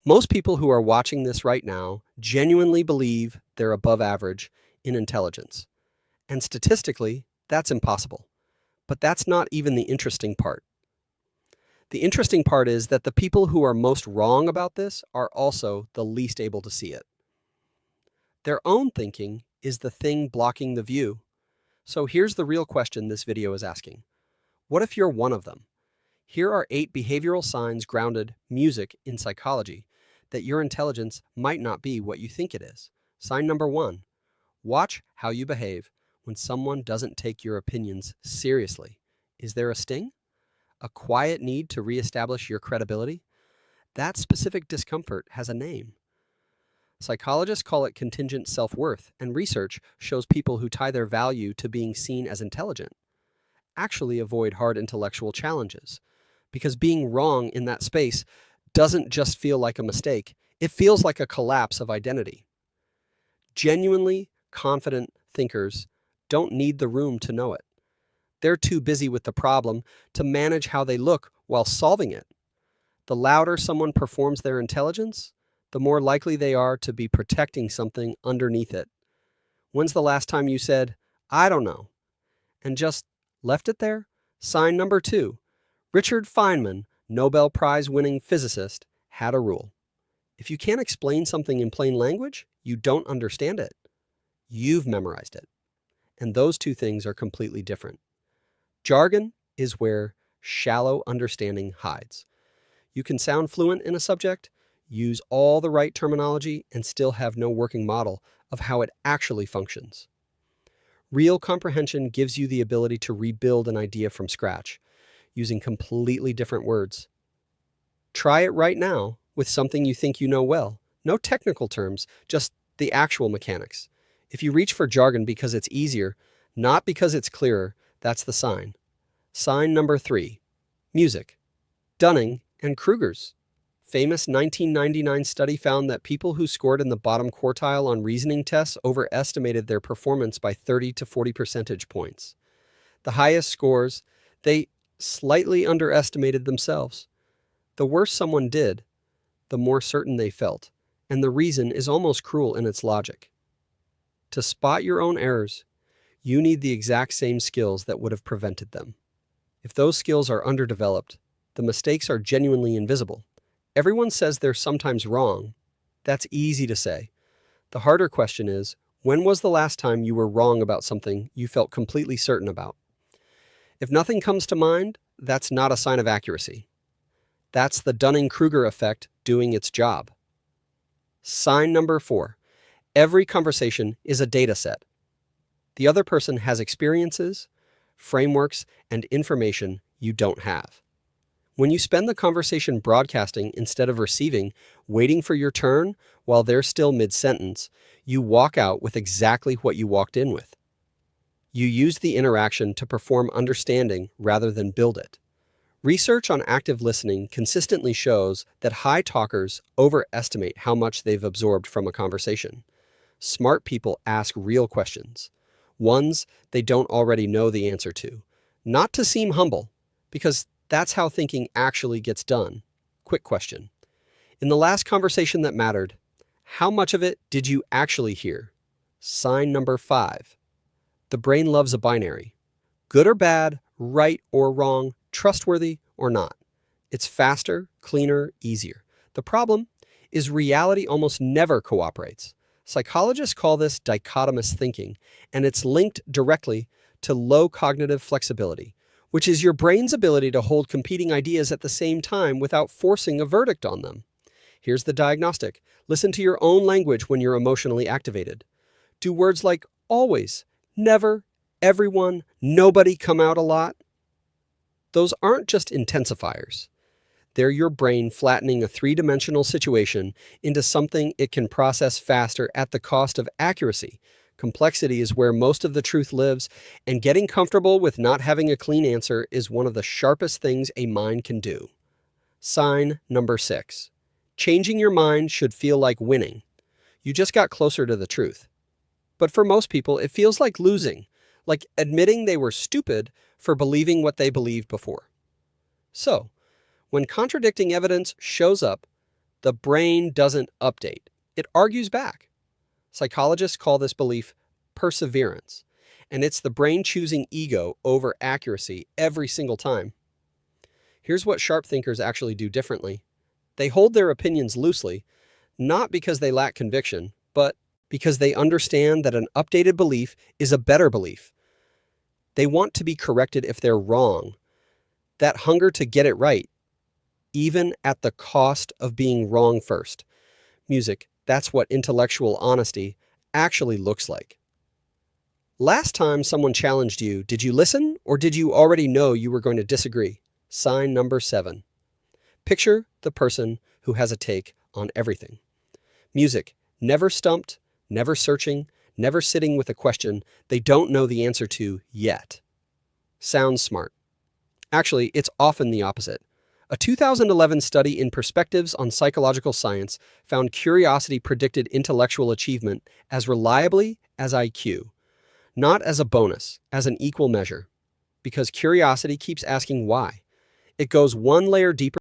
Most people who are watching this right now genuinely believe they're above average in intelligence. And statistically, that's impossible. But that's not even the interesting part. The interesting part is that the people who are most wrong about this are also the least able to see it. Their own thinking is the thing blocking the view. So here's the real question this video is asking. What if you're one of them? Here are 8 behavioral signs grounded music in psychology that your intelligence might not be what you think it is. Sign number 1, watch how you behave when someone doesn't take your opinions seriously. Is there a sting? A quiet need to reestablish your credibility? That specific discomfort has a name. Psychologists call it contingent self-worth, and research shows people who tie their value to being seen as intelligent actually avoid hard intellectual challenges, because being wrong in that space doesn't just feel like a mistake, it feels like a collapse of identity. Genuinely confident thinkers don't need the room to know it. They're too busy with the problem to manage how they look while solving it. The louder someone performs their intelligence, the more likely they are to be protecting something underneath it. When's the last time you said, "I don't know," and just left it there? Sign number 2. Richard Feynman, Nobel Prize-winning physicist, had a rule. If you can't explain something in plain language, you don't understand it. You've memorized it. And those two things are completely different. Jargon is where shallow understanding hides. You can sound fluent in a subject, use all the right terminology, and still have no working model of how it actually functions. Real comprehension gives you the ability to rebuild an idea from scratch, using completely different words. Try it right now with something you think you know well. No technical terms, just the actual mechanics. If you reach for jargon because it's easier, not because it's clearer, that's the sign. Sign number 3, music. Dunning-Kruger's famous 1999 study found that people who scored in the bottom quartile on reasoning tests overestimated their performance by 30 to 40 percentage points. The highest scores, they slightly underestimated themselves. The worse someone did, the more certain they felt, and the reason is almost cruel in its logic. To spot your own errors, you need the exact same skills that would have prevented them. If those skills are underdeveloped, the mistakes are genuinely invisible. Everyone says they're sometimes wrong. That's easy to say. The harder question is, when was the last time you were wrong about something you felt completely certain about? If nothing comes to mind, that's not a sign of accuracy. That's the Dunning-Kruger effect doing its job. Sign number 4. Every conversation is a data set. The other person has experiences, frameworks, and information you don't have. When you spend the conversation broadcasting instead of receiving, waiting for your turn while they're still mid-sentence, you walk out with exactly what you walked in with. You use the interaction to perform understanding rather than build it. Research on active listening consistently shows that high talkers overestimate how much they've absorbed from a conversation. Smart people ask real questions, ones they don't already know the answer to, not to seem humble, because that's how thinking actually gets done. Quick question. In the last conversation that mattered, how much of it did you actually hear? Sign number 5. The brain loves a binary. Good or bad, right or wrong, trustworthy or not. It's faster, cleaner, easier. The problem is reality almost never cooperates. Psychologists call this dichotomous thinking, and it's linked directly to low cognitive flexibility, which is your brain's ability to hold competing ideas at the same time without forcing a verdict on them. Here's the diagnostic. Listen to your own language when you're emotionally activated. Do words like always, never, everyone, nobody come out a lot? Those aren't just intensifiers. They're your brain flattening a 3-dimensional situation into something it can process faster at the cost of accuracy. Complexity is where most of the truth lives, and getting comfortable with not having a clean answer is one of the sharpest things a mind can do. Sign number 6. Changing your mind should feel like winning. You just got closer to the truth. But for most people, it feels like losing, like admitting they were stupid for believing what they believed before. So, when contradicting evidence shows up, The brain doesn't update. It argues back. Psychologists call this belief perseverance, and it's the brain choosing ego over accuracy every single time. Here's what sharp thinkers actually do differently. They hold their opinions loosely, not because they lack conviction, but because they understand that an updated belief is a better belief. They want to be corrected if they're wrong. That hunger to get it right, even at the cost of being wrong first. Music, that's what intellectual honesty actually looks like. Last time someone challenged you, did you listen or did you already know you were going to disagree? Sign number 7. Picture the person who has a take on everything. Music, never stumped, never searching, never sitting with a question they don't know the answer to yet. Sounds smart. Actually, it's often the opposite. A 2011 study in Perspectives on Psychological Science found curiosity predicted intellectual achievement as reliably as IQ, not as a bonus, as an equal measure. Because curiosity keeps asking why. It goes one layer deeper